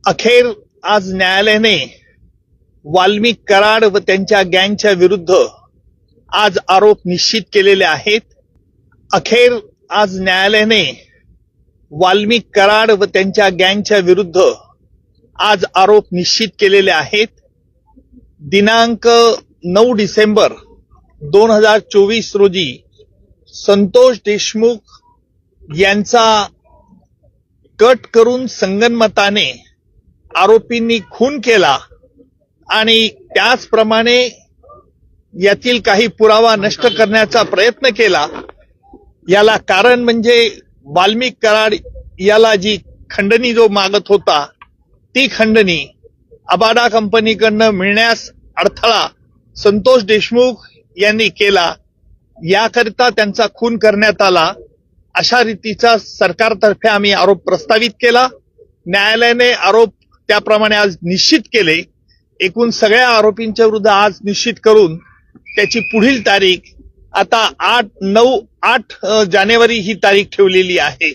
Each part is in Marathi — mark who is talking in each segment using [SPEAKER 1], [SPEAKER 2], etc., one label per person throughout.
[SPEAKER 1] अखेर आज न्यायालयाने वाल्मिक कराड व त्यांच्या गँगच्या विरुद्ध आज आरोप निश्चित केलेले आहेत. अखेर आज न्यायालयाने वाल्मिक कराड व त्यांच्या गँगच्या विरुद्ध आज आरोप निश्चित केलेले आहेत. दिनांक 9 डिसेंबर 2024 रोजी संतोष देशमुख यांचा कट करून संगनमताने आरोपींनी खून केला आणि त्याचप्रमाणे यातील काही पुरावा नष्ट करण्याचा प्रयत्न केला. याला कारण म्हणजे वाल्मिक कराड याला जी खंडणी जो मागत होता ती खंडणी अबाडा कंपनीकडनं मिळण्यास अडथळा संतोष देशमुख यांनी केला. याकरिता त्यांचा खून करण्यात आला अशा रीतीचा सरकारतर्फे आम्ही आरोप प्रस्तावित केला. न्यायालयाने आरोप त्याप्रमाणे आज निश्चित केले. एकूण सगळ्या आरोपींच्या विरुद्ध आज निश्चित करून त्याची पुढील तारीख आता 8 जानेवारी ही तारीख ठेवलेली आहे.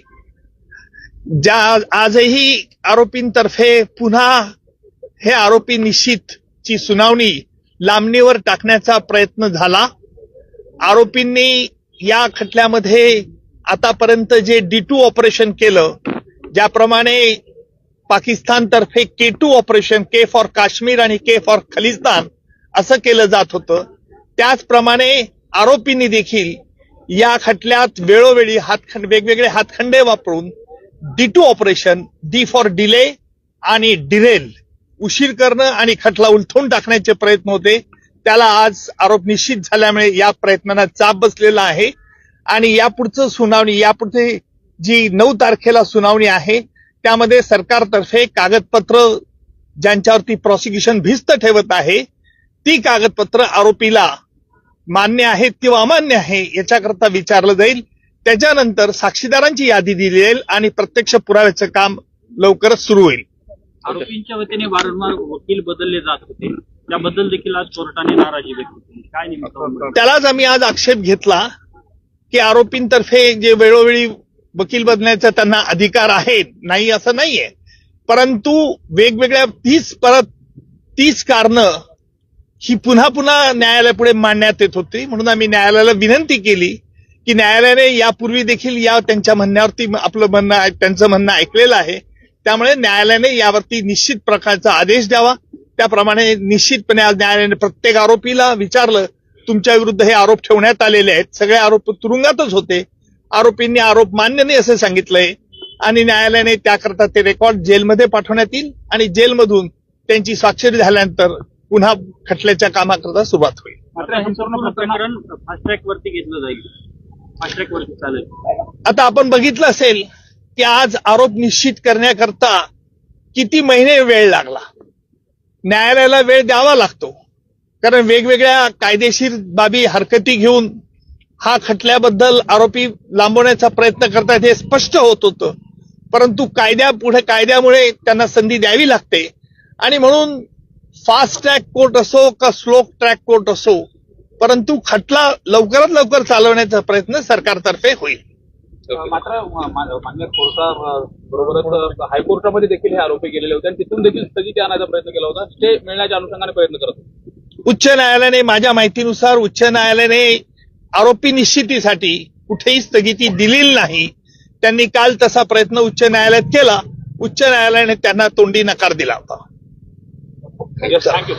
[SPEAKER 1] आजही आरोपींतर्फे पुन्हा हे आरोपी निश्चितची सुनावणी लांबणीवर टाकण्याचा प्रयत्न झाला. आरोपींनी या खटल्यामध्ये आतापर्यंत जे D2 ऑपरेशन केलं, ज्याप्रमाणे पाकिस्तानतर्फे K2 operation, K for Kashmir आणि K फॉर खलिस्तान असं केलं जात होतं, त्याचप्रमाणे आरोपींनी देखील या खटल्यात वेळोवेळी वेगवेगळे हातखंडे वापरून D2 operation, D for delay आणि डिरेल, उशीर करणं आणि खटला उलथून टाकण्याचे प्रयत्न होते. त्याला आज आरोप निश्चित झाल्यामुळे या प्रयत्नांना चाप बसलेला आहे आणि यापुढचं सुनावणी, यापुढे जी 9 तारखेला सुनावणी आहे त्यामध्ये सरकारतर्फे कागदपत्र ज्यांच्यावरती प्रॉसिक्युशन भिस्त ठेवत आहे ती कागदपत्र आरोपीला मान्य आहेत किंवा अमान्य आहे याच्याकरता विचारलं जाईल. त्याच्यानंतर साक्षीदारांची यादी दिली जाईल आणि प्रत्यक्ष पुराव्याचं काम लवकरच सुरू होईल.
[SPEAKER 2] आरोपींच्या वतीने वारंवार वकील बदलले जात होते, त्याबद्दल देखील आज कोर्टाने नाराजी व्यक्त केली. काय नेमकं
[SPEAKER 1] त्यालाच आम्ही आज आक्षेप घेतला की आरोपींतर्फे जे वेळोवेळी वकील बदलण्याचा त्यांना अधिकार आहे, नाही असं नाहीये, परंतु वेगवेगळ्या 30 कारणं ही पुन्हा पुन्हा न्यायालयापुढे मांडण्यात येत होती. म्हणून आम्ही न्यायालयाला विनंती केली की न्यायालयाने यापूर्वी देखील त्यांच्या म्हणण्यावरती त्यांचं म्हणणं ऐकलेलं आहे, त्यामुळे न्यायालयाने यावरती निश्चित प्रकारचा आदेश द्यावा. त्याप्रमाणे निश्चितपणे आज न्यायालयाने प्रत्येक आरोपीला विचारलं, तुमच्या विरुद्ध हे आरोप ठेवण्यात आलेले आहेत. सगळे आरोप तुरुंगातच होते. आरोपींनी आरोप मान्य नाही असं सांगितलंय आणि न्यायालयाने त्याकरता ते रेकॉर्ड जेलमध्ये पाठवण्यात येईल आणि जेलमधून त्यांची स्वाक्षरी झाल्यानंतर पुन्हा खटल्याच्या कामाकरता सुरुवात होईल.
[SPEAKER 2] मात्र हे संपूर्ण प्रकरण फास्ट ट्रॅक वरती घेतलं जाईल, फास्ट ट्रॅक वरती चालेल.
[SPEAKER 1] आता आपण बघितलं असेल की आज आरोप निश्चित करण्याकरता किती महिने वेळ लागला. न्यायालयाला वेळ द्यावा लागतो कारण वेगवेगळ्या कायदेशीर बाबी हरकती घेऊन हा खटल्याबद्दल आरोपी लांबवण्याचा प्रयत्न करतात हे स्पष्ट होत होतं, परंतु कायद्यामुळे त्यांना संधी द्यावी लागते आणि म्हणून फास्ट ट्रॅक कोर्ट असो का स्लो ट्रॅक कोर्ट असो, परंतु खटला लवकरात लवकर चालवण्याचा प्रयत्न सरकारतर्फे होईल.
[SPEAKER 3] मात्र मान्य कोर्टाबरोबरच हायकोर्टामध्ये देखील हे आरोपी गेलेले होते आणि तिथून देखील स्थगिती आणायचा प्रयत्न केला होता. स्टे मिळण्याच्या अनुषंगाने प्रयत्न करत होते.
[SPEAKER 1] उच्च न्यायालयाने, माझ्या माहितीनुसार उच्च न्यायालयाने आरोपी निश्चितीसाठी कुठेही स्थगिती दिलेली नाही. त्यांनी काल तसा प्रयत्न उच्च न्यायालयात केला. उच्च न्यायालयाने त्यांना तोंडी नकार दिला होता.
[SPEAKER 3] थँक्यू.